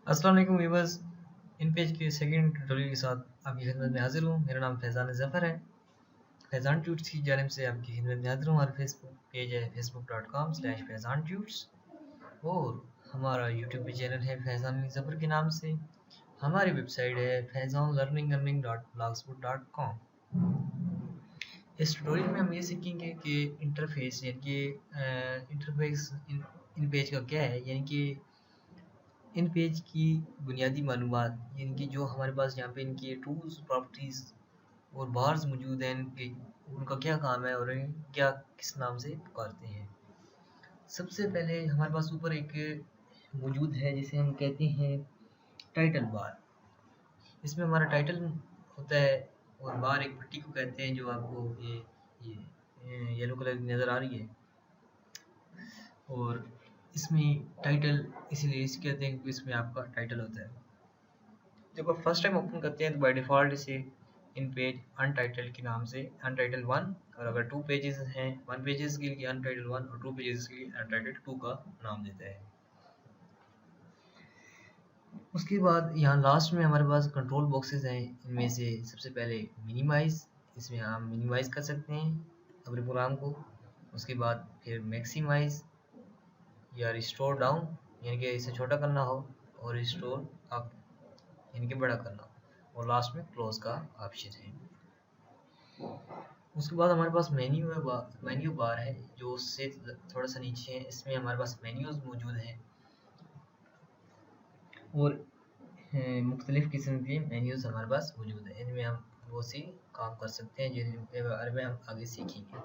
अस्सलाम वालेकुम व्यूअर्स। इन पेज के सेकंड ट्यूटोरियल के साथ आपकी खिदमत में हाजिर हूँ। मेरा नाम फैज़ान ज़फ़र है। फैज़ान ट्यूट्स की जानिब से आपकी खिदमत में हाजिर हूँ। हमारा फेसबुक पेज है facebook.com/फैज़ान ट्यूट्स और हमारा यूट्यूब पे चैनल है फैज़ान ज़फ़र के नाम से। हमारी वेबसाइट है faizanlearningearning.blogspot.com। इस ट्यूटोरियल में हम ये सीखेंगे कि इंटरफेस यानी कि इंटरफेस इन पेज का क्या है, यानी कि इन पेज की बुनियादी मालूमात, यानी कि जो हमारे पास यहाँ पे इनकी टूल्स, प्रॉपर्टीज़ और बार्स मौजूद हैं, इनके उनका क्या काम है और क्या किस नाम से पुकारते हैं। सबसे पहले हमारे पास ऊपर एक मौजूद है जिसे हम कहते हैं टाइटल बार। इसमें हमारा टाइटल होता है और बार एक पट्टी को कहते हैं जो आपको ये येलो कलर की नज़र आ रही है। और इसमें टाइटल इसलिए इसे कहते हैं क्योंकि इसमें आपका टाइटल होता है। जब आप फर्स्ट टाइम ओपन करते हैं तो बाय डिफ़ॉल्ट इसे इन पेज अनटाइटल्ड के नाम से अनटाइटल्ड 1, और अगर 2 पेजेस हैं, 1 पेजेस के लिए अनटाइटल्ड 1 और 2 पेजेस के लिए अनटाइटल्ड 2 का नाम देता है। उसके बाद यहाँ लास्ट में हमारे पास कंट्रोल बॉक्सेस हैं। इनमें से सबसे पहले मिनिमाइज़, इसमें हम मिनिमाइज़ कर सकते हैं अपने प्रोग्राम को। उसके बाद फिर मैक्सिमाइज़ या रिस्टोर डाउन, यानी कि इसे छोटा करना हो, और रिस्टोर अप यानी कि बड़ा करना हो, और लास्ट में क्लोज का ऑप्शन है। उसके बाद हमारे पास मेन्यू बार है जो उससे थोड़ा सा नीचे है। इसमें हमारे पास मेन्यूज़ मौजूद हैं और मुख्तलिफ़ किस्म के मेन्यूज़ हमारे पास मौजूद हैं। इनमें हम वो सी काम कर सकते हैं जिनके बारे में हम आगे सीखेंगे।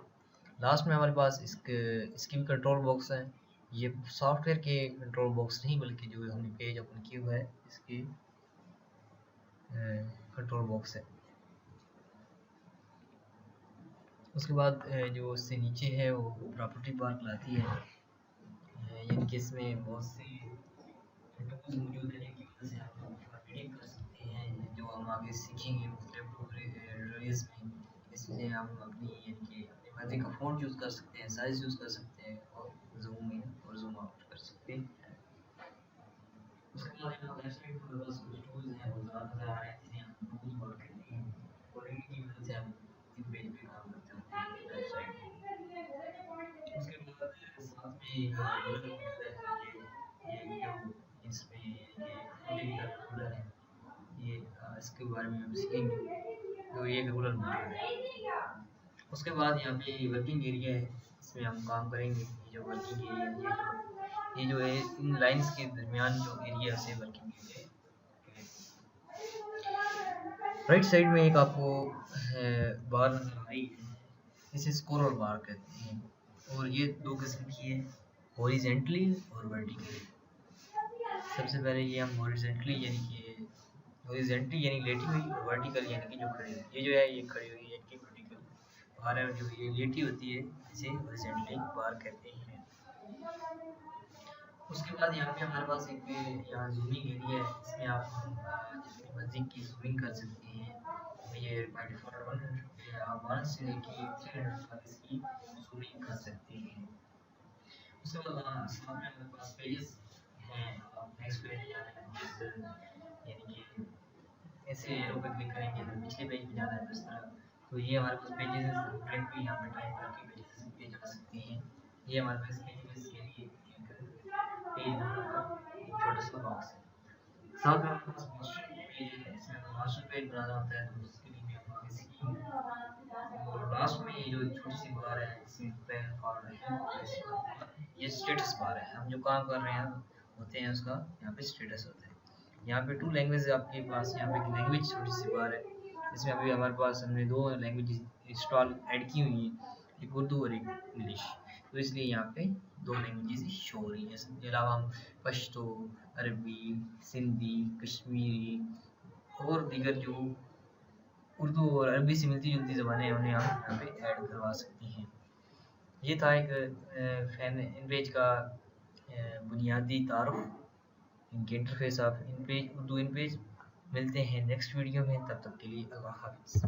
लास्ट में हमारे पास इसकी भी कंट्रोल बॉक्स है। ये सॉफ्टवेयर के कंट्रोल बॉक्स नहीं बल्कि जो हमने पेज ओपन किया हुआ है इसकी कंट्रोल बॉक्स है। उसके बाद जो उससे नीचे है वो प्रॉपर्टी बार कहलाती है, यानी कि इसमें बहुत सी टूल्स मौजूद है जिनकी वजह से आप एडिटिंग कर सकते हैं, जो हम आगे सीखेंगे मुख्तलिफ ट्यूटोरियल्स में। इसमें हम अपनी यानी कि अपनी मर्ज़ी का फ़ॉन्ट यूज़ कर सकते हैं, साइज़ यूज़ कर सकते हैं और ज़ूम इन और ज़ूम आउट कर सकते हैं। उसके बाद यहाँ वेबसाइट पर बस कुछ टूल्स हैं वो ज़्यादा आ रहे हैं जिन्हें हम टूल्स बार कहते हैं, और इनकी मदद से हम इन पेज पे काम करते होते हैं वेबसाइट में। उसके बाद साथ में एक रूलर मौजूद है, ये जो इसमें ये फुटेज का रूलर है, ये इसके बारे में हम सीखेंगे, तो ये एक रूलर मौजूद है। उसके बाद यहाँ पे वर्किंग एरिया है, इसमें हम काम करेंगे। ये जो वर्किंग एरिया ये जो है इन लाइंस के दरमियान जो एरिया से वर्किंग एरिया है। राइट साइड में एक आपको बार नजर आ रही है, इसे स्क्रॉल बार कहते हैं, और ये दो किस्म की है, हॉरिजेंटली और वर्टिकली। सबसे पहले ये हम हॉरिजेंटली यानी कि हॉरिजेंटली यानी लेटी हुई, और वर्टिकल यानी कि जो खड़ी हुई। ये जो है ये खड़ी हुई है, इनकी वर्टिकल बार है, जो ये लेटी होती है इसे हॉरिजेंटली बार कहते हैं। उसके बाद यहाँ पे हमारे पास एक यहाँ जूमिंग एरिया है, इसमें आप जितनी मर्जी की जूमिंग कर सकते हैं। ये बाय डिफॉल्ट 100 पे आप 1 से लेके 300 तक इसकी जूमिंग कर सकते हैं। उसके बाद साथ में हमारे पास पेजेस हैं। आप नेक्स्ट पेज जाना है तो यानी कि ऐसे एरो पे क्लिक करेंगे तो पिछले पेज पे जाना है तो इस तरह। तो ये हमारे पास पेजेस है, डायरेक्ट भी यहाँ पे टाइप करके पेजेस पे जा सकते हैं। ये हमारे पास पेजेस के लिए एक पेज बनाने का एक छोटा सा बॉक्स है। साथ में हमारे पास मास्टर पेज है, इसमें अगर मास्टर पेज बनाना होता है तो उसके लिए भी हम आगे सीखेंगे। और लास्ट में ये जो छोटी सी बार है इसमें पेन और ये स्टेटस बार है। हम जो काम कर रहे हैं होते हैं उसका यहाँ पे स्टेटस होता है। यहाँ पे 2 लैंग्वेज आपके पास, यहाँ पे लैंग्वेज छोटी सी बार है, इसमें अभी हमारे पास हमने 2 लैंग्वेज इंस्टॉल ऐड की हुई है, एक उर्दू और एक इंग्लिश, तो इसलिए यहाँ पे 2 लैंग्वेजेस शो हो रही है। इसके अलावा हम पश्तो, अरबी, सिंधी, कश्मीरी और दीगर जो उर्दू और अरबी से मिलती जुलती ज़बानें हैं उन्हें हम यहाँ पे ऐड करवा सकते हैं। ये था एक फैन इन पेज का बुनियादी तारुफ, इनके interface of in page, Urdu in page. मिलते हैं नेक्स्ट वीडियो में, तब तक के लिए अल्लाह हाफ़िज़।